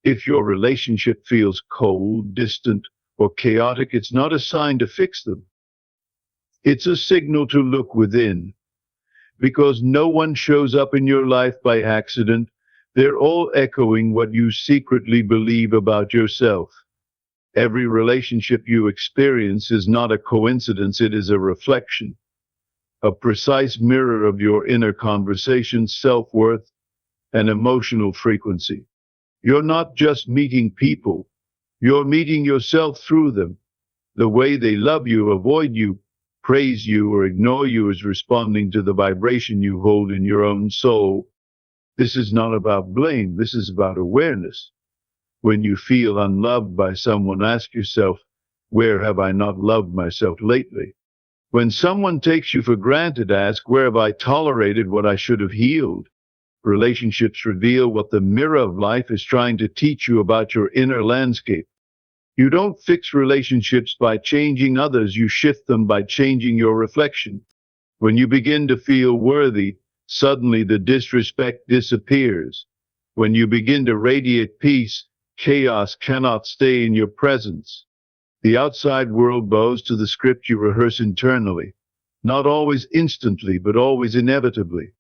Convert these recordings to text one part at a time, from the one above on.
If your relationship feels cold, distant, or chaotic, it's not a sign to fix them. It's a signal to look within, because no one shows up in your life by accident. They're all echoing what you secretly believe about yourself. Every relationship you experience is not a coincidence, it is a reflection, a precise mirror of your inner conversation, self-worth, and emotional frequency. You're not just meeting people, you're meeting yourself through them. The way they love you, avoid you, praise you, or ignore you is responding to the vibration you hold in your own soul. This is not about blame, this is about awareness. When you feel unloved by someone, ask yourself, where have I not loved myself lately? When someone takes you for granted, ask, where have I tolerated what I should have healed? Relationships reveal what the mirror of life is trying to teach you about your inner landscape. You don't fix relationships by changing others, you shift them by changing your reflection. When you begin to feel worthy, suddenly the disrespect disappears. When you begin to radiate peace, chaos cannot stay in your presence. The outside world bows to the script you rehearse internally, not always instantly, but always inevitably.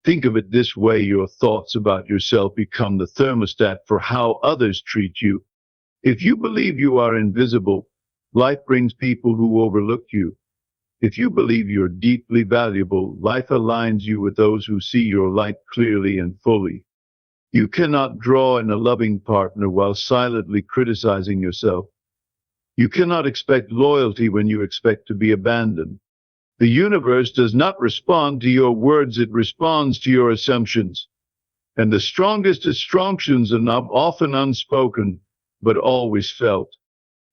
Think of it this way, your thoughts about yourself become the thermostat for how others treat you. If you believe you are invisible, life brings people who overlook you. If you believe you're deeply valuable, life aligns you with those who see your light clearly and fully. You cannot draw in a loving partner while silently criticizing yourself. You cannot expect loyalty when you expect to be abandoned. The universe does not respond to your words, it responds to your assumptions. And the strongest assumptions are not often unspoken, but always felt.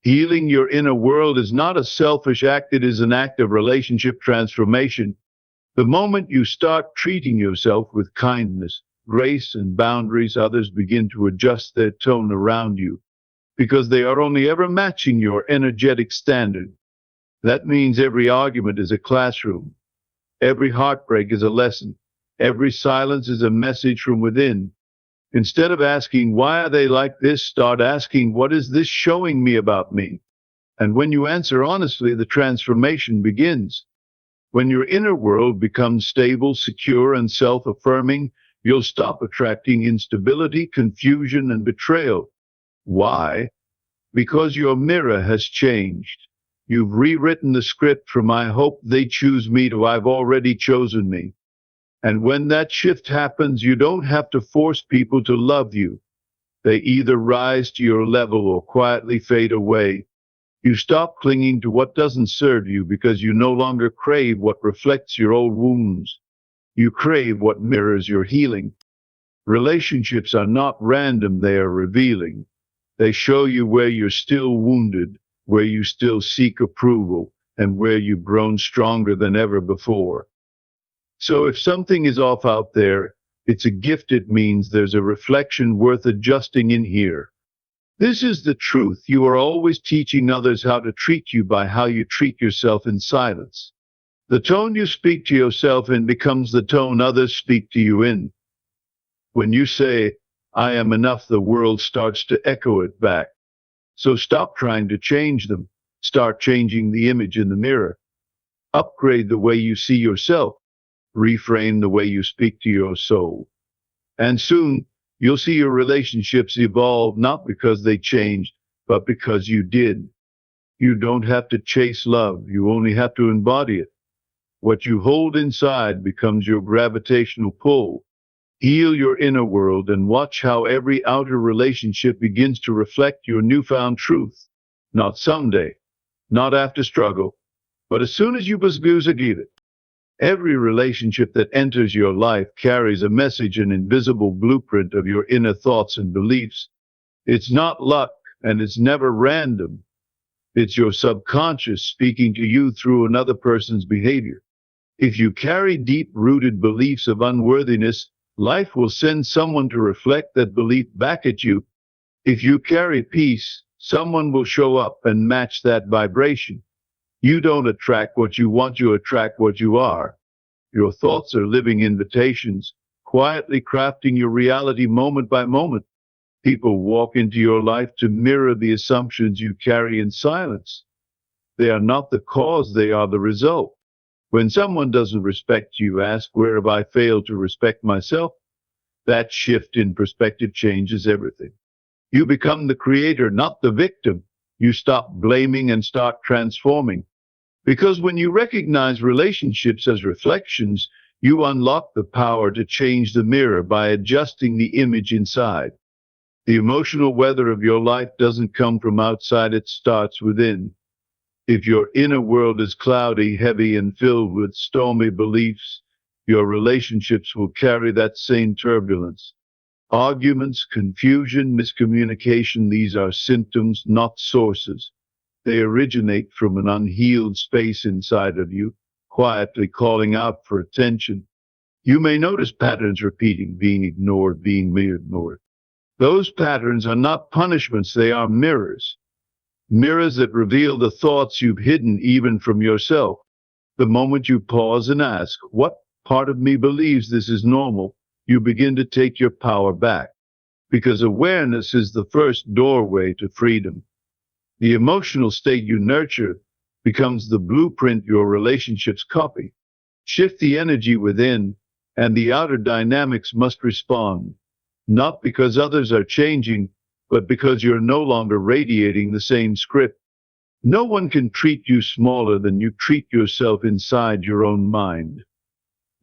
Healing your inner world is not a selfish act, it is an act of relationship transformation. The moment you start treating yourself with kindness, grace, and boundaries, others begin to adjust their tone around you, because they are only ever matching your energetic standard. That means every argument is a classroom. Every heartbreak is a lesson. Every silence is a message from within. Instead of asking, why are they like this, start asking, what is this showing me about me? And when you answer honestly, the transformation begins. When your inner world becomes stable, secure, and self-affirming, you'll stop attracting instability, confusion, and betrayal. Why? Because your mirror has changed. You've rewritten the script from I hope they choose me to I've already chosen me. And when that shift happens, you don't have to force people to love you. They either rise to your level or quietly fade away. You stop clinging to what doesn't serve you because you no longer crave what reflects your old wounds. You crave what mirrors your healing. Relationships are not random, they are revealing. They show you where you're still wounded, where you still seek approval, and where you've grown stronger than ever before. So if something is off out there, it's a gift. It means there's a reflection worth adjusting in here. This is the truth. You are always teaching others how to treat you by how you treat yourself in silence. The tone you speak to yourself in becomes the tone others speak to you in. When you say, I am enough, the world starts to echo it back. So stop trying to change them. Start changing the image in the mirror. Upgrade the way you see yourself. Reframe the way you speak to your soul. And soon, you'll see your relationships evolve, not because they changed, but because you did. You don't have to chase love, you only have to embody it. What you hold inside becomes your gravitational pull. Heal your inner world and watch how every outer relationship begins to reflect your newfound truth. Not someday, not after struggle, but as soon as you give it. Every relationship that enters your life carries a message, an invisible blueprint of your inner thoughts and beliefs. It's not luck, and it's never random. It's your subconscious speaking to you through another person's behavior. If you carry deep-rooted beliefs of unworthiness, life will send someone to reflect that belief back at you. If you carry peace, someone will show up and match that vibration. You don't attract what you want, you attract what you are. Your thoughts are living invitations, quietly crafting your reality moment by moment. People walk into your life to mirror the assumptions you carry in silence. They are not the cause, they are the result. When someone doesn't respect you, ask, where have I failed to respect myself? That shift in perspective changes everything. You become the creator, not the victim. You stop blaming and start transforming. Because when you recognize relationships as reflections, you unlock the power to change the mirror by adjusting the image inside. The emotional weather of your life doesn't come from outside, it starts within. If your inner world is cloudy, heavy, and filled with stormy beliefs, your relationships will carry that same turbulence. Arguments, confusion, miscommunication, these are symptoms, not sources. They originate from an unhealed space inside of you, quietly calling out for attention. You may notice patterns repeating, being ignored, being ignored. Those patterns are not punishments, they are mirrors. Mirrors that reveal the thoughts you've hidden even from yourself. The moment you pause and ask, what part of me believes this is normal, you begin to take your power back. Because awareness is the first doorway to freedom. The emotional state you nurture becomes the blueprint your relationships copy. Shift the energy within, and the outer dynamics must respond. Not because others are changing, but because you're no longer radiating the same script. No one can treat you smaller than you treat yourself inside your own mind.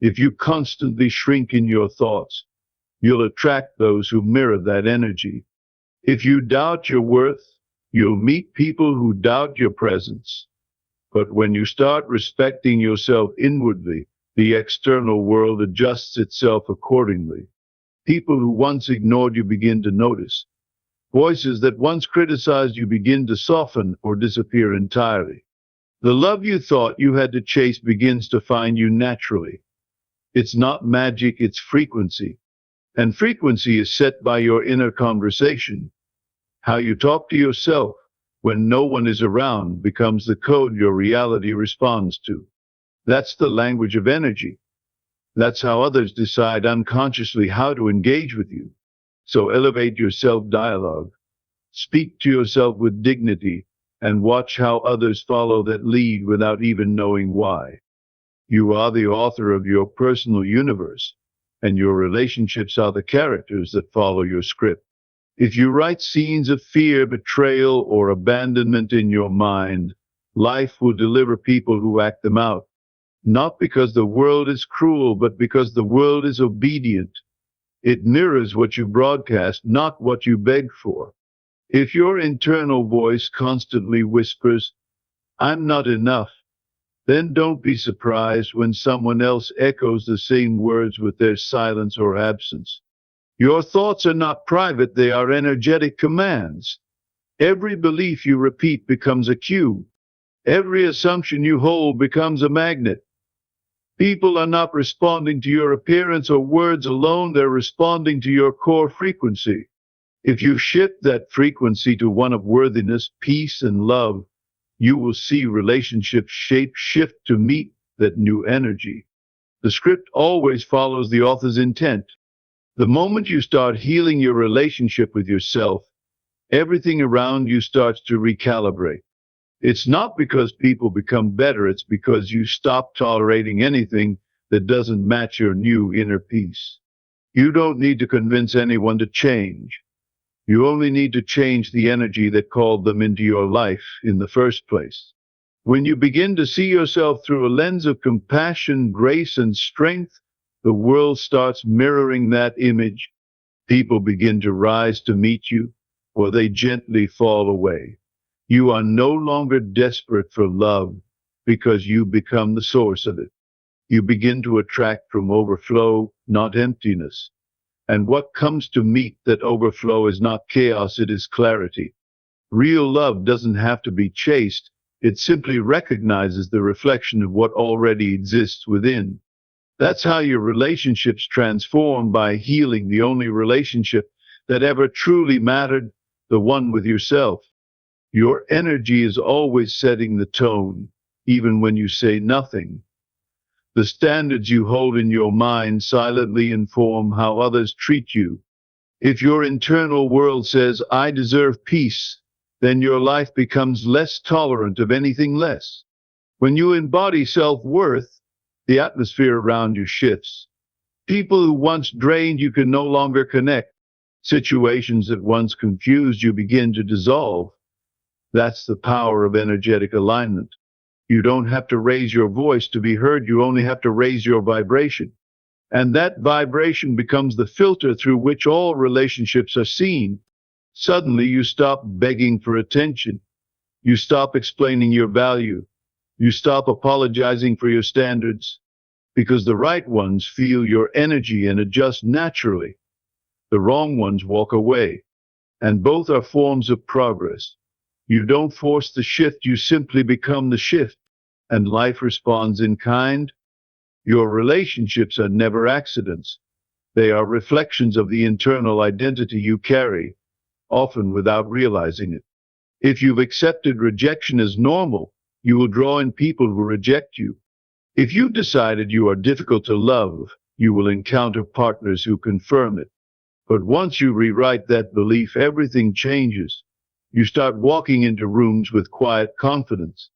If you constantly shrink in your thoughts, you'll attract those who mirror that energy. If you doubt your worth, you'll meet people who doubt your presence. But when you start respecting yourself inwardly, the external world adjusts itself accordingly. People who once ignored you begin to notice. Voices that once criticized you begin to soften or disappear entirely. The love you thought you had to chase begins to find you naturally. It's not magic, it's frequency. And frequency is set by your inner conversation. How you talk to yourself when no one is around becomes the code your reality responds to. That's the language of energy. That's how others decide unconsciously how to engage with you. So elevate your self-dialogue. Speak to yourself with dignity and watch how others follow that lead without even knowing why. You are the author of your personal universe, and your relationships are the characters that follow your script. If you write scenes of fear, betrayal, or abandonment in your mind, life will deliver people who act them out. Not because the world is cruel, but because the world is obedient. It mirrors what you broadcast, not what you beg for. If your internal voice constantly whispers, I'm not enough, then don't be surprised when someone else echoes the same words with their silence or absence. Your thoughts are not private, they are energetic commands. Every belief you repeat becomes a cue. Every assumption you hold becomes a magnet. People are not responding to your appearance or words alone, they're responding to your core frequency. If you shift that frequency to one of worthiness, peace, and love, you will see relationships shift to meet that new energy. The script always follows the author's intent. The moment you start healing your relationship with yourself, everything around you starts to recalibrate. It's not because people become better, it's because you stop tolerating anything that doesn't match your new inner peace. You don't need to convince anyone to change. You only need to change the energy that called them into your life in the first place. When you begin to see yourself through a lens of compassion, grace, and strength, the world starts mirroring that image. People begin to rise to meet you, or they gently fall away. You are no longer desperate for love because you become the source of it. You begin to attract from overflow, not emptiness. And what comes to meet that overflow is not chaos, it is clarity. Real love doesn't have to be chased, it simply recognizes the reflection of what already exists within. That's how your relationships transform, by healing the only relationship that ever truly mattered, the one with yourself. Your energy is always setting the tone, even when you say nothing. The standards you hold in your mind silently inform how others treat you. If your internal world says, I deserve peace, then your life becomes less tolerant of anything less. When you embody self-worth, the atmosphere around you shifts. People who once drained you can no longer connect. Situations that once confused you begin to dissolve. That's the power of energetic alignment. You don't have to raise your voice to be heard, you only have to raise your vibration. And that vibration becomes the filter through which all relationships are seen. Suddenly you stop begging for attention. You stop explaining your value. You stop apologizing for your standards. Because the right ones feel your energy and adjust naturally. The wrong ones walk away. And both are forms of progress. You don't force the shift, you simply become the shift. And life responds in kind. Your relationships are never accidents. They are reflections of the internal identity you carry, often without realizing it. If you've accepted rejection as normal, you will draw in people who reject you. If you've decided you are difficult to love, you will encounter partners who confirm it. But once you rewrite that belief, everything changes. You start walking into rooms with quiet confidence.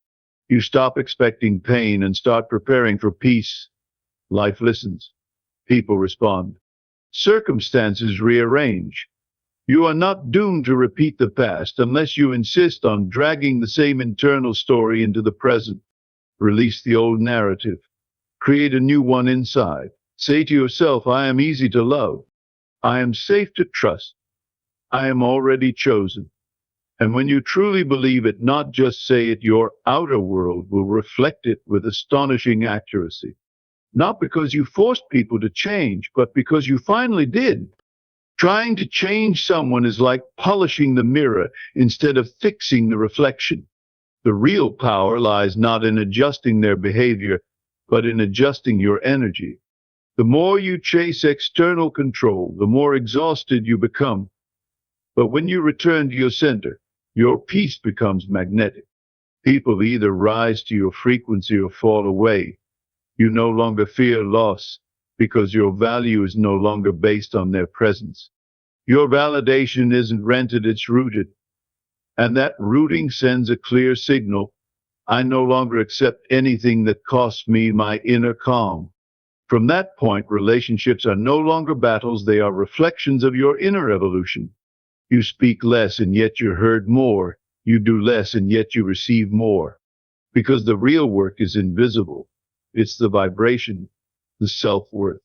You stop expecting pain and start preparing for peace. Life listens. People respond. Circumstances rearrange. You are not doomed to repeat the past unless you insist on dragging the same internal story into the present. Release the old narrative. Create a new one inside. Say to yourself, I am easy to love. I am safe to trust. I am already chosen. And when you truly believe it, not just say it, your outer world will reflect it with astonishing accuracy. Not because you forced people to change, but because you finally did. Trying to change someone is like polishing the mirror instead of fixing the reflection. The real power lies not in adjusting their behavior, but in adjusting your energy. The more you chase external control, the more exhausted you become. But when you return to your center, your peace becomes magnetic. People either rise to your frequency or fall away. You no longer fear loss because your value is no longer based on their presence. Your validation isn't rented, it's rooted. And that rooting sends a clear signal. I no longer accept anything that costs me my inner calm. From that point, relationships are no longer battles, they are reflections of your inner evolution. You speak less and yet you're heard more. You do less and yet you receive more. Because the real work is invisible. It's the vibration, the self-worth,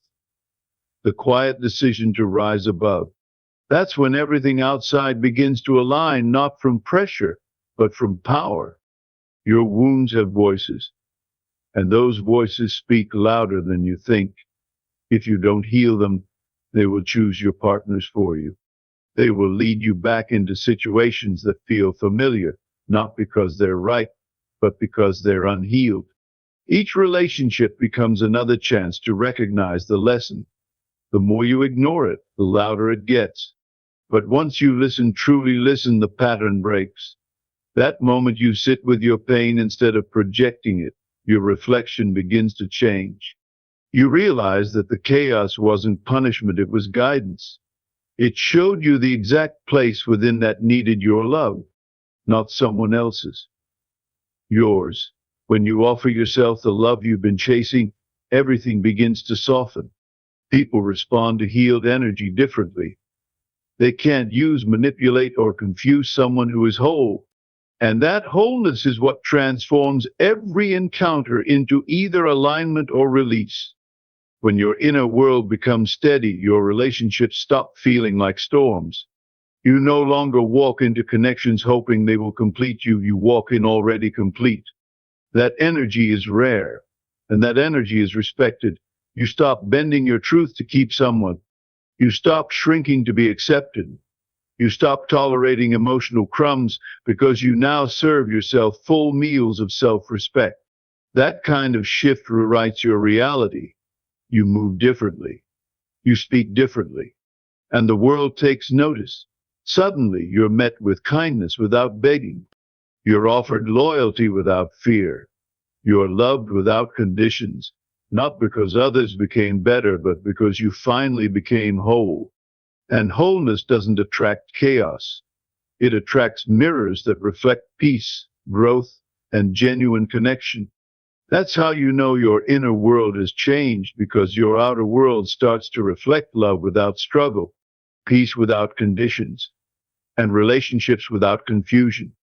the quiet decision to rise above. That's when everything outside begins to align, not from pressure, but from power. Your wounds have voices, and those voices speak louder than you think. If you don't heal them, they will choose your partners for you. They will lead you back into situations that feel familiar, not because they're right, but because they're unhealed. Each relationship becomes another chance to recognize the lesson. The more you ignore it, the louder it gets. But once you listen, truly listen, the pattern breaks. That moment you sit with your pain instead of projecting it, your reflection begins to change. You realize that the chaos wasn't punishment, it was guidance. It showed you the exact place within that needed your love, not someone else's. Yours. When you offer yourself the love you've been chasing, everything begins to soften. People respond to healed energy differently. They can't use, manipulate, or confuse someone who is whole. And that wholeness is what transforms every encounter into either alignment or release. When your inner world becomes steady, your relationships stop feeling like storms. You no longer walk into connections hoping they will complete you. You walk in already complete. That energy is rare, and that energy is respected. You stop bending your truth to keep someone. You stop shrinking to be accepted. You stop tolerating emotional crumbs because you now serve yourself full meals of self-respect. That kind of shift rewrites your reality. You move differently. You speak differently. And the world takes notice. Suddenly, you're met with kindness without begging. You're offered loyalty without fear. You're loved without conditions, not because others became better, but because you finally became whole. And wholeness doesn't attract chaos. It attracts mirrors that reflect peace, growth, and genuine connection. That's how you know your inner world has changed, because your outer world starts to reflect love without struggle, peace without conditions, and relationships without confusion.